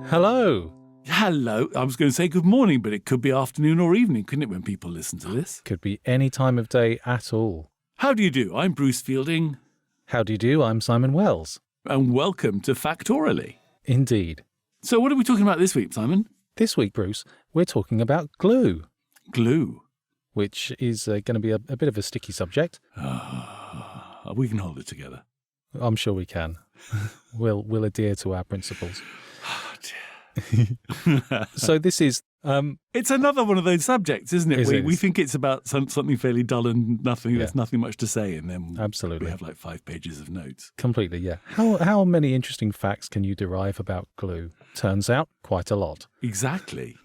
Hello. Hello. I was going to say good morning, but it could be afternoon or evening, couldn't it, when people listen to this? Could be any time of day at all. How do you do? I'm Bruce Fielding. How do you do? I'm Simon Wells. And welcome to Factoraly. Indeed. So what are we talking about this week, Simon? This week, Bruce, we're talking about glue. Glue. Which is going to be a bit of a sticky subject. We can hold it together. I'm sure we can. We'll adhere to our principles. Oh, dear. So this is... it's another one of those subjects, isn't it? We think it's about something fairly dull and nothing. Yeah. There's nothing much to say, and then absolutely we have like 5 pages of notes. Completely, yeah. How many interesting facts can you derive about glue? Turns out, quite a lot. Exactly.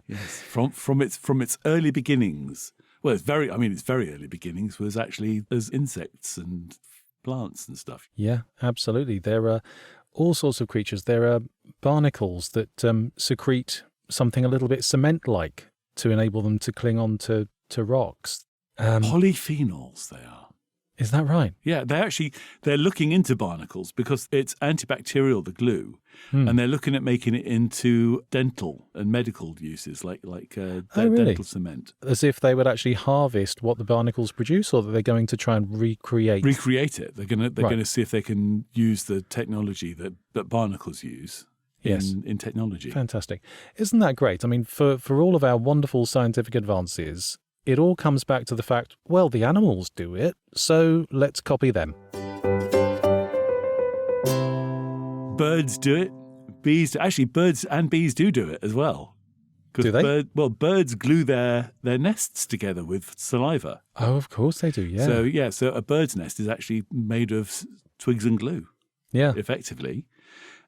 Yes, from its early beginnings. Well, it's very early beginnings was actually as insects and plants and stuff. Yeah, absolutely. There are all sorts of creatures. There are barnacles that secrete something a little bit cement-like to enable them to cling on to rocks. Polyphenols they are. Is that right? Yeah, they're looking into barnacles because it's antibacterial, the glue, and they're looking at making it into dental and medical uses like really? dental cement. As if they would actually harvest what the barnacles produce, or that they're going to try and recreate it. They're going to see if they can use the technology that barnacles use. In technology. Fantastic. Isn't that great? I mean, for all of our wonderful scientific advances, it all comes back to the fact, well, the animals do it, so let's copy them. Birds do it. Bees do. Actually, birds and bees do it as well. Do they? Birds glue their nests together with saliva. Oh, of course they do, yeah. So a bird's nest is actually made of twigs and glue. Yeah. Effectively.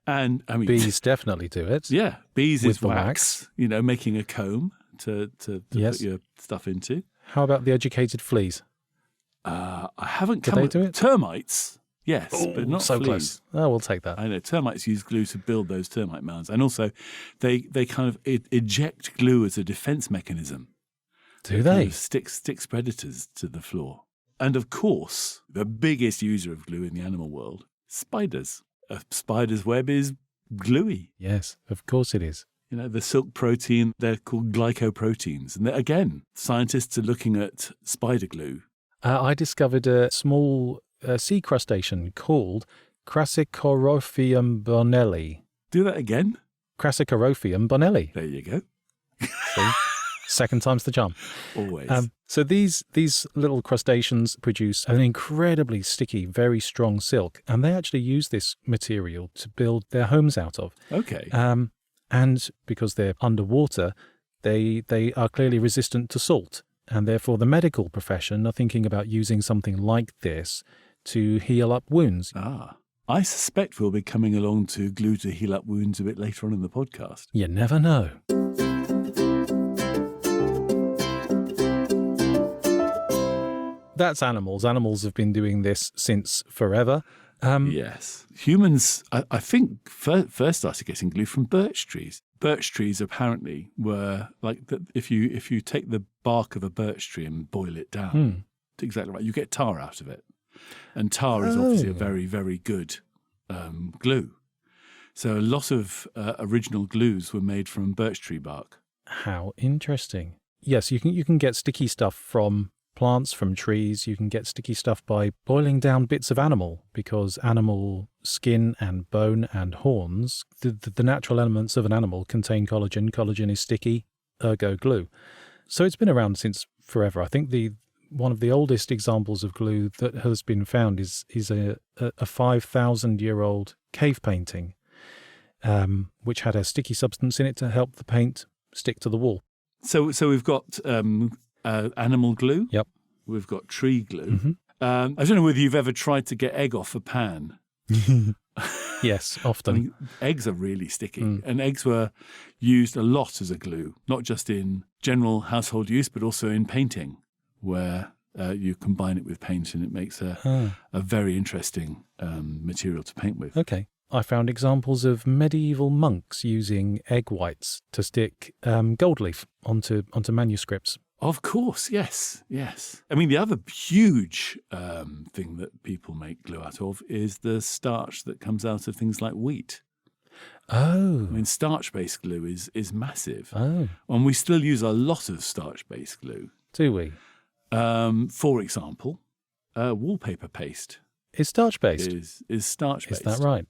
And I mean, bees definitely do it. Yeah, bees with is wax. Making a comb to put your stuff into. How about the educated fleas? I haven't come. Do they do it? Termites, yes, but not so fleas. Close. Oh, we'll take that. I know termites use glue to build those termite mounds, and also they kind of eject glue as a defense mechanism. Do they? Kind of sticks predators to the floor. And of course, the biggest user of glue in the animal world, spiders. A spider's web is gluey. Yes, of course it is. The silk protein, they're called glycoproteins. And again, scientists are looking at spider glue. I discovered a small sea crustacean called Crassicorophium bonelli. Do that again? Crassicorophium bonelli. There you go. See? Second time's the charm. Always. So these little crustaceans produce an incredibly sticky, very strong silk, and they actually use this material to build their homes out of. Okay. And because they're underwater, they are clearly resistant to salt, and therefore the medical profession are thinking about using something like this to heal up wounds. I suspect we'll be coming along to glue to heal up wounds a bit later on in the podcast. You never know. That's animals. Animals have been doing this since forever. Yes. Humans, I think, first started getting glue from birch trees. Birch trees apparently were like, if you take the bark of a birch tree and boil it down, exactly right, you get tar out of it. And tar is obviously a very, very good glue. So a lot of original glues were made from birch tree bark. How interesting. Yes, you can get sticky stuff from plants, from trees. You can get sticky stuff by boiling down bits of animal, because animal skin and bone and horns, the natural elements of an animal contain collagen. Collagen is sticky, ergo glue. So it's been around since forever. I think one of the oldest examples of glue that has been found is a 5,000-year-old cave painting, which had a sticky substance in it to help the paint stick to the wall. So we've got animal glue. Yep. We've got tree glue. Mm-hmm. I don't know whether you've ever tried to get egg off a pan. Yes, often. I mean, eggs are really sticky, and eggs were used a lot as a glue, not just in general household use, but also in painting, where you combine it with paint and it makes a very interesting material to paint with. Okay. I found examples of medieval monks using egg whites to stick gold leaf onto manuscripts. Of course, yes. I mean, the other huge thing that people make glue out of is the starch that comes out of things like wheat. Oh. I mean, starch-based glue is massive. Oh. And we still use a lot of starch-based glue. Do we? For example, wallpaper paste It's starch-based. is starch-based. Is that right?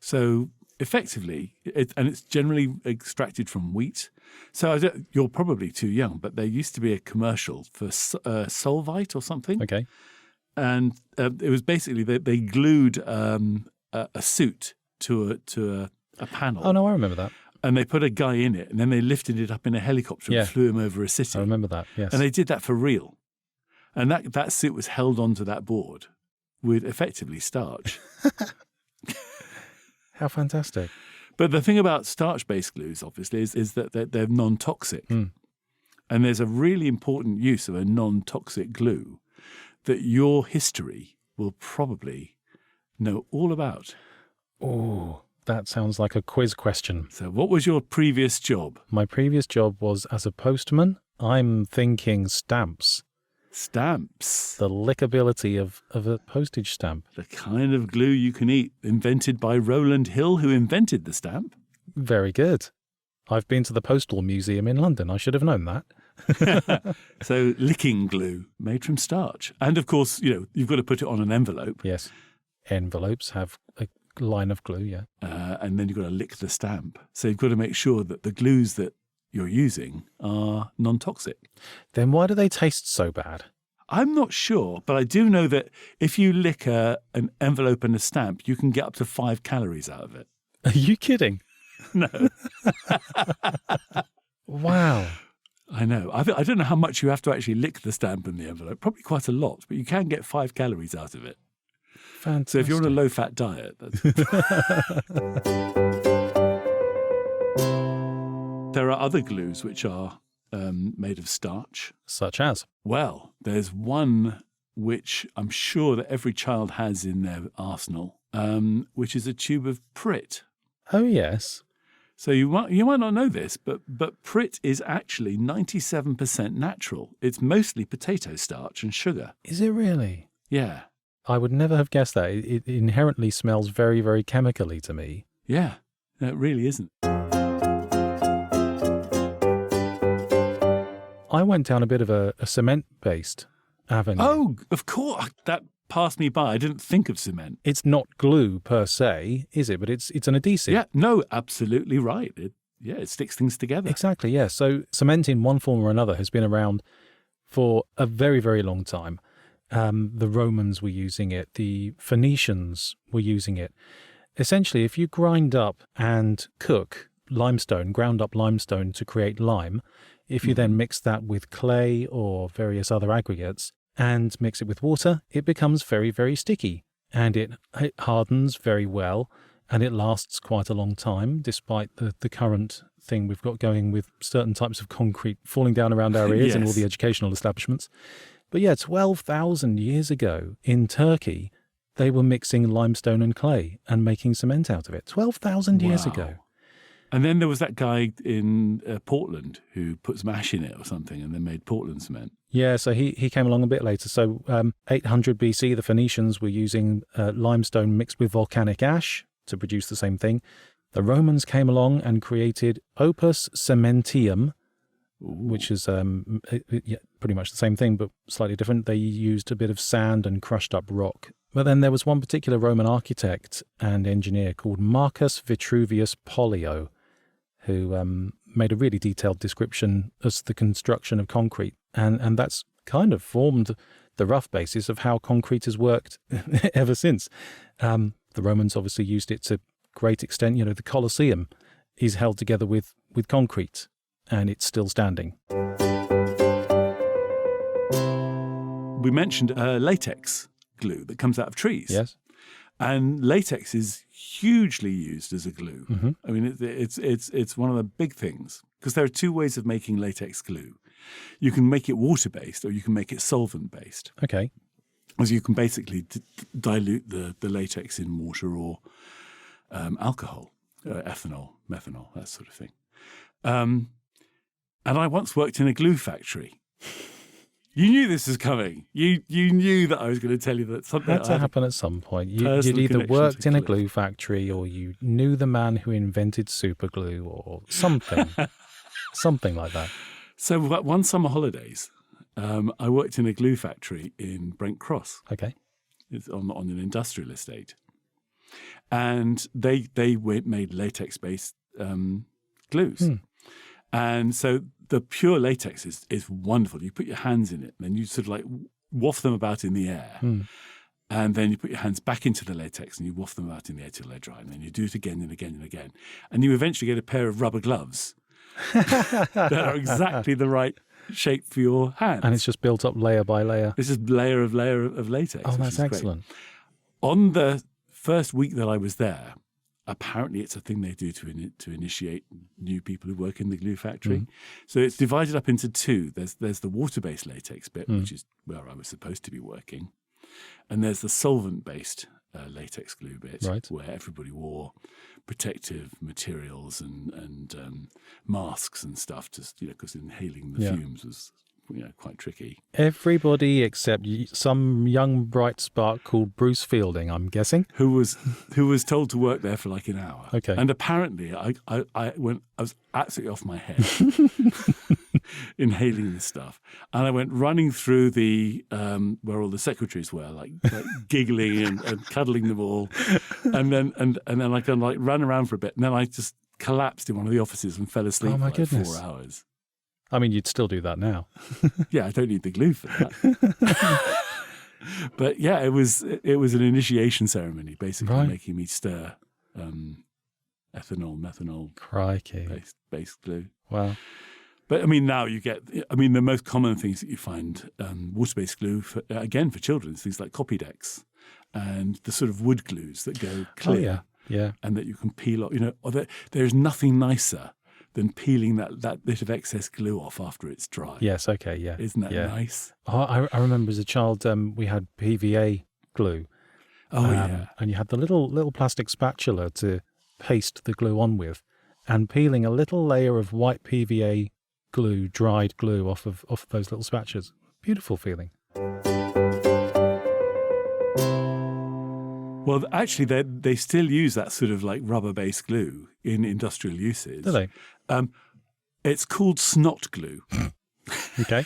So effectively, it's generally extracted from wheat. So you're probably too young, but there used to be a commercial for Solvite or something. Okay. And it was basically they glued a suit to a panel. Oh, no, I remember that. And they put a guy in it, and then they lifted it up in a helicopter Yeah. and flew him over a city. I remember that, yes. And they did that for real. And that suit was held onto that board with effectively starch. How fantastic. But the thing about starch-based glues, obviously, is that they're non-toxic. Mm. And there's a really important use of a non-toxic glue that your history will probably know all about. Oh, that sounds like a quiz question. So what was your previous job? My previous job was as a postman. I'm thinking stamps. Stamps. The lickability of a postage stamp. The kind of glue you can eat, invented by Rowland Hill, who invented the stamp. Very good. I've been to the Postal Museum in London. I should have known that. So licking glue made from starch. And of course, you've got to put it on an envelope. Yes. Envelopes have a line of glue, yeah. And then you've got to lick the stamp. So you've got to make sure that the glues that you're using are non-toxic. Then why do they taste so bad? I'm not sure, but I do know that if you lick an envelope and a stamp, you can get up to 5 calories out of it. Are you kidding? No. Wow. I know. I don't know how much you have to actually lick the stamp and the envelope. Probably quite a lot, but you can get 5 calories out of it. Fantastic. So if you're on a low-fat diet, that's... There are other glues which are made of starch. Such as? Well, there's one which I'm sure that every child has in their arsenal, which is a tube of Prit. Oh, yes. So you might not know this, but Prit is actually 97% natural. It's mostly potato starch and sugar. Is it really? Yeah. I would never have guessed that. It inherently smells very, very chemically to me. Yeah. No, it really isn't. I went down a bit of a cement-based avenue. Oh, of course. That passed me by. I didn't think of cement. It's not glue per se, is it? But it's an adhesive. Yeah, no, absolutely right. It sticks things together. Exactly, yeah. So cement in one form or another has been around for a very, very long time. The Romans were using it. The Phoenicians were using it. Essentially, if you grind up and cook ground up limestone to create lime, if you then mix that with clay or various other aggregates and mix it with water, it becomes very, very sticky. And it hardens very well, and it lasts quite a long time, despite the current thing we've got going with certain types of concrete falling down around our ears in all the educational establishments. But yeah, 12,000 years ago in Turkey, they were mixing limestone and clay and making cement out of it. 12,000 years ago. And then there was that guy in Portland who put some ash in it or something and then made Portland cement. Yeah, so he came along a bit later. So 800 BC, the Phoenicians were using limestone mixed with volcanic ash to produce the same thing. The Romans came along and created opus cementium, which is pretty much the same thing, but slightly different. They used a bit of sand and crushed up rock. But then there was one particular Roman architect and engineer called Marcus Vitruvius Pollio, who made a really detailed description as the construction of concrete. And that's kind of formed the rough basis of how concrete has worked ever since. The Romans obviously used it to great extent. The Colosseum is held together with concrete, and it's still standing. We mentioned latex glue that comes out of trees. Yes. And latex is hugely used as a glue. Mm-hmm. I mean, it's one of the big things, because there are 2 ways of making latex glue. You can make it water-based or you can make it solvent-based. Okay. So you can basically dilute the latex in water or alcohol, ethanol, methanol, that sort of thing. And I once worked in a glue factory. You knew this was coming. You knew that I was going to tell you that something Had to happen at some point. You'd personal either connection worked to in a glue. glue factory or you knew the man who invented super glue or something. Something like that. So one summer holidays, I worked in a glue factory in Brent Cross. Okay. It's on an industrial estate. And they made latex-based glues. And so the pure latex is wonderful. You put your hands in it, and then you sort of like waft them about in the air. And then you put your hands back into the latex and you waft them out in the air till they're dry. And then you do it again and again and again. And you eventually get a pair of rubber gloves that are exactly the right shape for your hands. And it's just built up layer by layer. It's just layer of latex. Oh, which that's is great. excellent. On the first week that I was there, apparently it's a thing they do to initiate new people who work in the glue factory. So it's divided up into two. There's the water-based latex bit, which is where I was supposed to be working. And there's the solvent-based latex glue bit, where everybody wore protective materials and masks and stuff, just because inhaling the fumes was quite tricky. Everybody except some young bright spark called Bruce Fielding, I'm guessing. Who was told to work there for like an hour. Okay. And apparently I was absolutely off my head inhaling this stuff. And I went running through the where all the secretaries were, like giggling and cuddling them all. And then I kind of like ran around for a bit. And then I just collapsed in one of the offices and fell asleep for like 4 hours. I mean, you'd still do that now. Yeah, I don't need the glue for that. But yeah, it was an initiation ceremony, basically making me stir ethanol, methanol, based glue. Wow. But I mean, now you get, the most common things that you find, water-based glue, for children, is things like copy decks and the sort of wood glues that go clear. Oh, yeah. And that you can peel off. There's nothing nicer than peeling that bit of excess glue off after it's dry. Yes, okay, yeah. Isn't that nice? Oh, I remember as a child, we had PVA glue. Oh, yeah. And you had the little plastic spatula to paste the glue on with, and peeling a little layer of white PVA glue, dried glue off of those little spatulas. Beautiful feeling. Well, actually, they still use that sort of like rubber-based glue in industrial uses. Do they? It's called snot glue. Okay.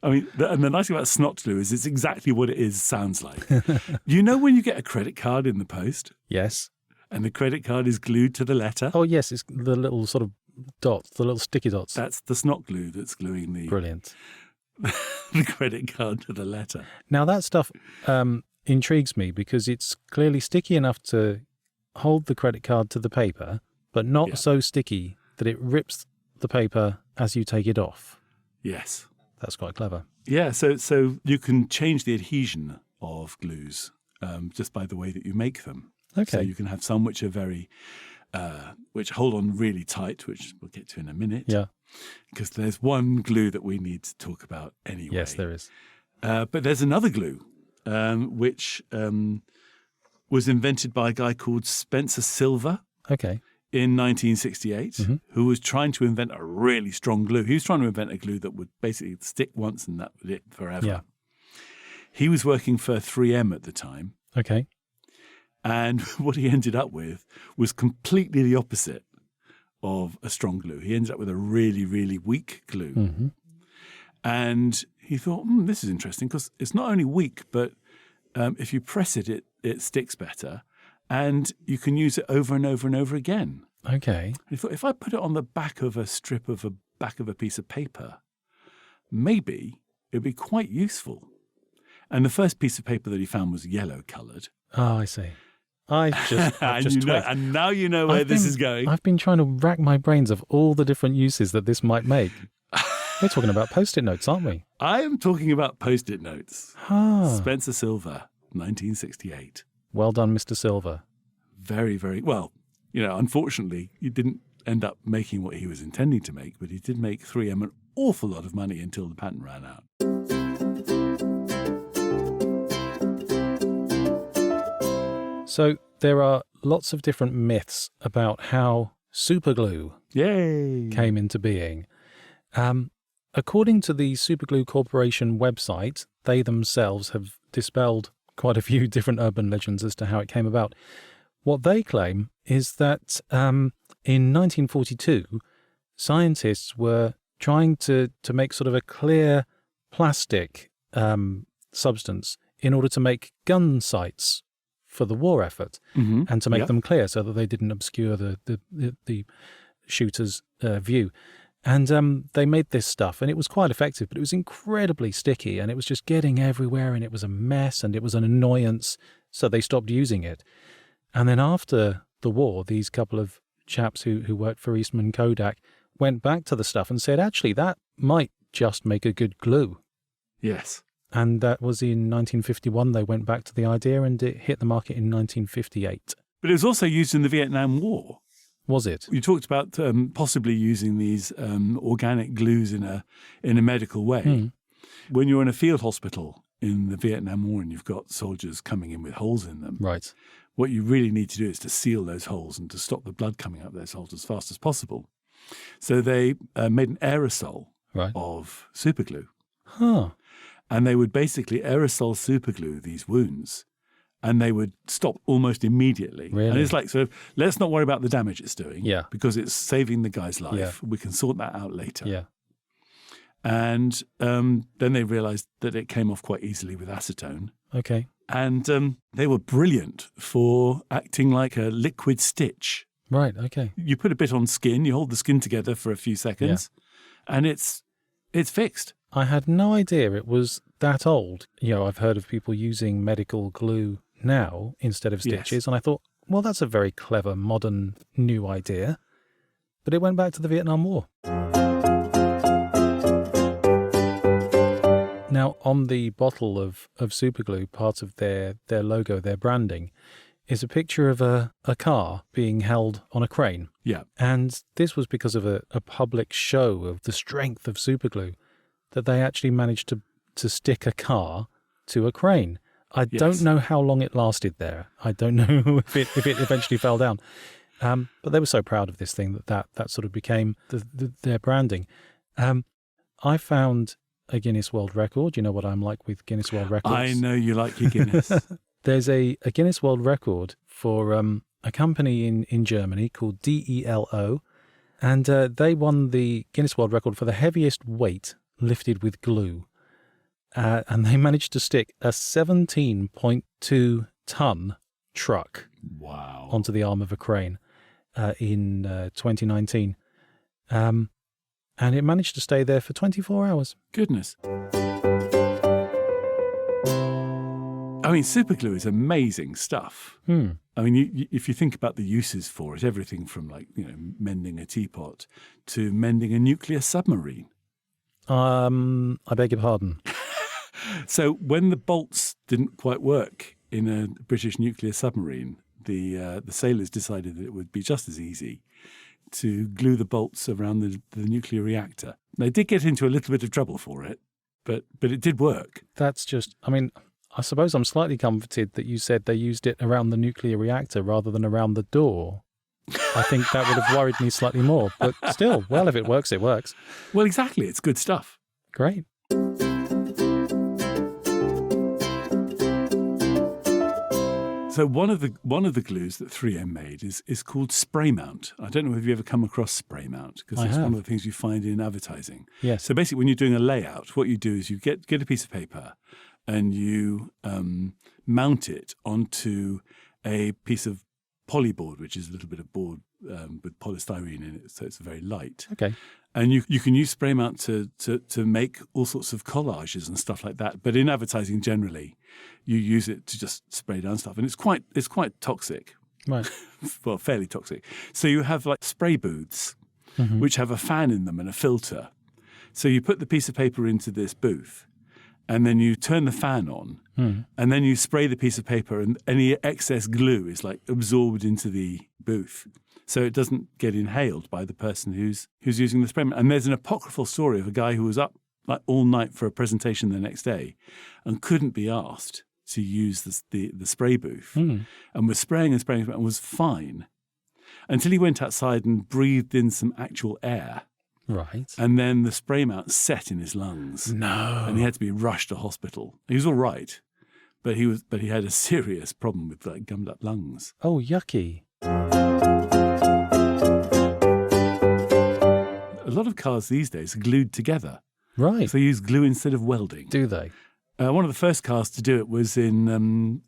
I mean, and the nice thing about snot glue is it's exactly what it sounds like. You know when you get a credit card in the post? Yes. And the credit card is glued to the letter? Oh, yes, it's the little sort of dots, the little sticky dots. That's the snot glue that's gluing the Brilliant. the credit card to the letter. Now, that stuff intrigues me because it's clearly sticky enough to hold the credit card to the paper, but not so sticky that it rips the paper as you take it off. Yes. That's quite clever. Yeah, so you can change the adhesion of glues just by the way that you make them. Okay. So you can have some which are very, which hold on really tight, which we'll get to in a minute. Yeah. Because there's one glue that we need to talk about anyway. Yes, there is. But there's another glue, which was invented by a guy called Spencer Silver. Okay. In 1968, who was trying to invent a really strong glue. He was trying to invent a glue that would basically stick once and that was it forever. Yeah. He was working for 3M at the time. Okay. And what he ended up with was completely the opposite of a strong glue. He ended up with a really, really weak glue. Mm-hmm. And he thought, this is interesting because it's not only weak, but if you press it, it sticks better. And you can use it over and over and over again. Okay. And he thought, if I put it on the back of a piece of paper, maybe it'd be quite useful. And the first piece of paper that he found was yellow-coloured. Oh, I see. I've just and now you know where this is going. I've been trying to rack my brains of all the different uses that this might make. We're talking about Post-it notes, aren't we? I am talking about Post-it notes. Spencer Silver, 1968. Well done, Mr. Silver. Very, very well. Unfortunately, he didn't end up making what he was intending to make, but he did make 3M an awful lot of money until the patent ran out. So there are lots of different myths about how superglue Yay! came into being. according to the Superglue Corporation website, they themselves have dispelled quite a few different urban legends as to how it came about. What they claim is that in 1942, scientists were trying to make sort of a clear plastic substance in order to make gun sights for the war effort, and to make them clear so that they didn't obscure the shooter's view. And they made this stuff, and it was quite effective, but it was incredibly sticky, and it was just getting everywhere, and it was a mess, and it was an annoyance, so they stopped using it. And then after the war, these couple of chaps who worked for Eastman Kodak went back to the stuff and said, actually, that might just make a good glue. Yes. And that was in 1951. They went back to the idea, and it hit the market in 1958. But it was also used in the Vietnam War. Was it? You talked about possibly using these organic glues in a medical way. When you're in a field hospital in the Vietnam War and you've got soldiers coming in with holes in them, right, what you really need to do is to seal those holes and to stop the blood coming out those holes as fast as possible. So they made an aerosol of superglue. Huh. And they would basically aerosol superglue these wounds, and they would stop almost immediately. Really? And it's like, sort of, let's not worry about the damage it's doing, because it's saving the guy's life. Yeah. We can sort that out later. Yeah. And then they realized that it came off quite easily with acetone. Okay. And they were brilliant for acting like a liquid stitch. Right, okay. You put a bit on skin, you hold the skin together for a few seconds, and it's fixed. I had no idea it was that old. You know, I've heard of people using medical glue now instead of stitches, and I thought, well, that's a very clever, modern, new idea. But it went back to the Vietnam War. Now, on the bottle of superglue, part of their logo, their branding, is a picture of a car being held on a crane. Yeah. And this was because of a public show of the strength of superglue, that they actually managed to stick a car to a crane. I don't know how long it lasted there. I don't know if it eventually fell down. But they were so proud of this thing that sort of became their branding. I found a Guinness World Record. You know what I'm like with Guinness World Records. I know you like your Guinness. There's a Guinness World Record for a company in Germany called DELO, and they won the Guinness World Record for the heaviest weight lifted with glue. And they managed to stick a 17.2 ton truck onto the arm of a crane in 2019. And it managed to stay there for 24 hours. Goodness. I mean, superglue is amazing stuff. I mean, if you think about the uses for it, everything from mending a teapot to mending a nuclear submarine. I beg your pardon. So when the bolts didn't quite work in a British nuclear submarine, the sailors decided that it would be just as easy to glue the bolts around the nuclear reactor. They did get into a little bit of trouble for it, but it did work. That's just, I mean, I suppose I'm slightly comforted that you said they used it around the nuclear reactor rather than around the door. I think that would have worried me slightly more, but still, well, if it works, it works. Well, exactly. It's good stuff. Great. So one of the glues that 3M made is called spray mount. I don't know if you ever come across spray mount, because it's one of the things you find in advertising. Yes. So basically, when you're doing a layout, what you do is you get a piece of paper and you mount it onto a piece of polyboard, which is a little bit of board with polystyrene in it, so it's very light. Okay. And you can use spray mount to make all sorts of collages and stuff like that. But in advertising generally, you use it to just spray down stuff, and it's quite toxic. Right. Well, fairly toxic. So you have like spray booths, which have a fan in them and a filter. So you put the piece of paper into this booth, and then you turn the fan on, and then you spray the piece of paper, and any excess glue is like absorbed into the booth, so it doesn't get inhaled by the person who's using the spray. And there's an apocryphal story of a guy who was up like all night for a presentation the next day, and couldn't be asked to use the spray booth, and was spraying and was fine, until he went outside and breathed in some actual air. Right. And then the spray mount set in his lungs. No. And he had to be rushed to hospital. He was all right, but he had a serious problem with like gummed up lungs. Oh, yucky. A lot of cars these days are glued together. Right. So they use glue instead of welding. Do they? One of the first cars to do it was in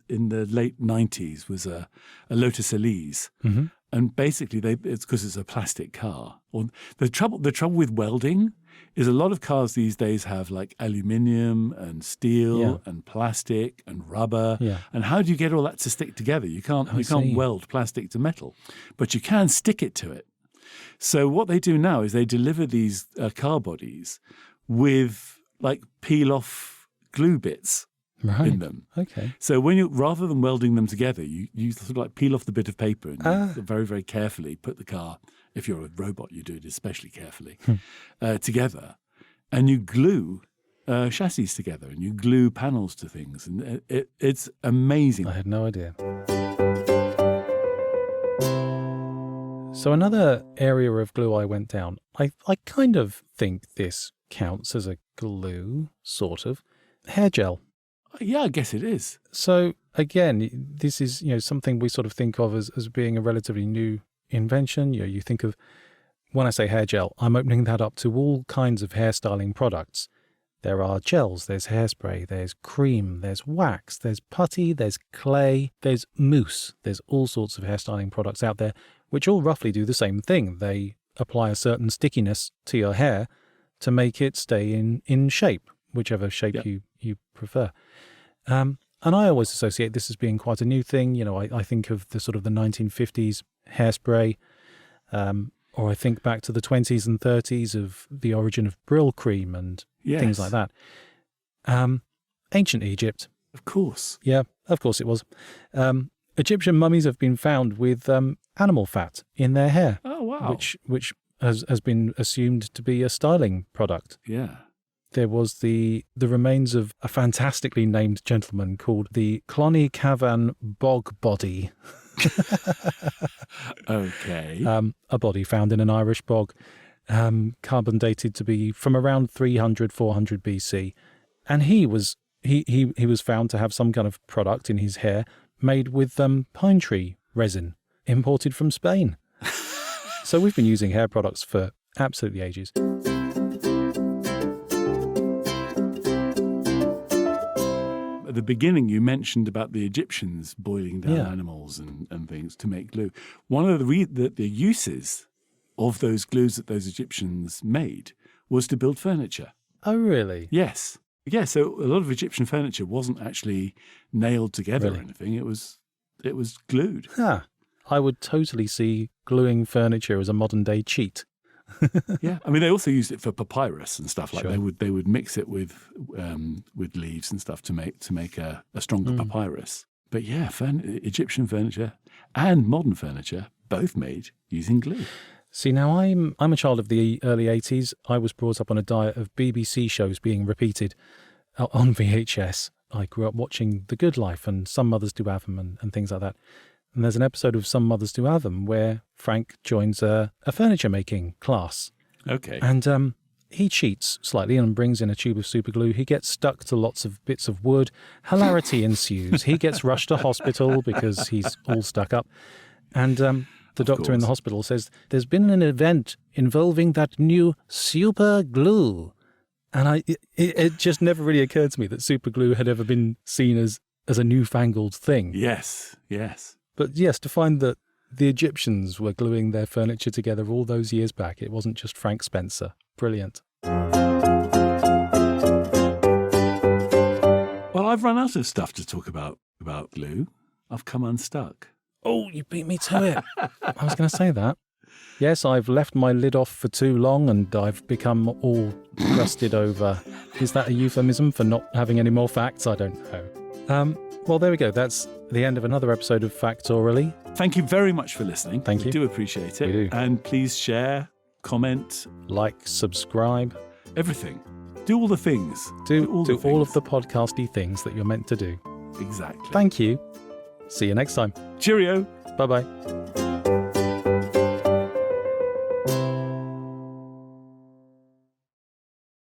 the late 90s, was a Lotus Elise. Mm-hmm. And basically, it's because it's a plastic car. Or the trouble with welding is a lot of cars these days have like aluminium and steel and plastic and rubber. Yeah. And how do you get all that to stick together? You can't weld plastic to metal, but you can stick it to it. So what they do now is they deliver these car bodies with like peel off glue bits in them. Okay. So rather than welding them together, you sort of like peel off the bit of paper and you very, very carefully put the car, if you're a robot, you do it especially carefully, together. And you glue chassis together and you glue panels to things. And it's amazing. I had no idea. So another area of glue I went down, I kind of think this counts as a glue, sort of. Hair gel. Yeah, I guess it is. So again, this is something we sort of think of as being a relatively new invention. You think of, when I say hair gel, I'm opening that up to all kinds of hairstyling products. There are gels, there's hairspray, there's cream, there's wax, there's putty, there's clay, there's mousse. There's all sorts of hairstyling products out there which all roughly do the same thing. They apply a certain stickiness to your hair to make it stay in shape, whichever shape you prefer. And I always associate this as being quite a new thing. I think of the sort of the 1950s hairspray, or I think back to the 20s and 30s of the origin of Brill cream and things like that. Ancient Egypt. Of course. Yeah, of course it was. Egyptian mummies have been found with animal fat in their hair. Oh, wow. Which has been assumed to be a styling product. Yeah. There was the remains of a fantastically named gentleman called the Clonny Cavan Bog Body. Okay. A body found in an Irish bog, carbon dated to be from around 300, 400 BC. And he was found to have some kind of product in his hair made with pine tree resin imported from Spain. So we've been using hair products for absolutely ages. At the beginning, you mentioned about the Egyptians boiling down animals and things to make glue. One of the uses of those glues that those Egyptians made was to build furniture. Oh, really? Yes. Yeah, so a lot of Egyptian furniture wasn't actually nailed together or anything. It was glued. Huh. I would totally see gluing furniture as a modern day cheat. Yeah, I mean they also used it for papyrus and stuff. Like Sure. they would mix it with leaves and stuff to make a stronger papyrus. But yeah, Egyptian furniture and modern furniture both made using glue. See, now I'm a child of the early 80s. I was brought up on a diet of BBC shows being repeated on VHS. I grew up watching The Good Life and Some Mothers Do Have 'Em and things like that. And there's an episode of Some Mothers Do Have 'Em where Frank joins a furniture making class. Okay. And he cheats slightly and brings in a tube of super glue. He gets stuck to lots of bits of wood. Hilarity ensues. He gets rushed to hospital because he's all stuck up. And the doctor in the hospital says, there's been an event involving that new super glue. And it just never really occurred to me that super glue had ever been seen as a newfangled thing. Yes. But yes, to find that the Egyptians were gluing their furniture together all those years back, it wasn't just Frank Spencer. Brilliant. Well, I've run out of stuff to talk about glue. I've come unstuck. Oh, you beat me to it. I was going to say that. Yes, I've left my lid off for too long and I've become all crusted over. Is that a euphemism for not having any more facts? I don't know. Well, there we go. That's the end of another episode of Factoraly. Thank you very much for listening. Thank you. We do appreciate it. We do. And please share, comment. Like, subscribe. Everything. Do all the things. Do all of the podcasty things that you're meant to do. Exactly. Thank you. See you next time. Cheerio. Bye-bye.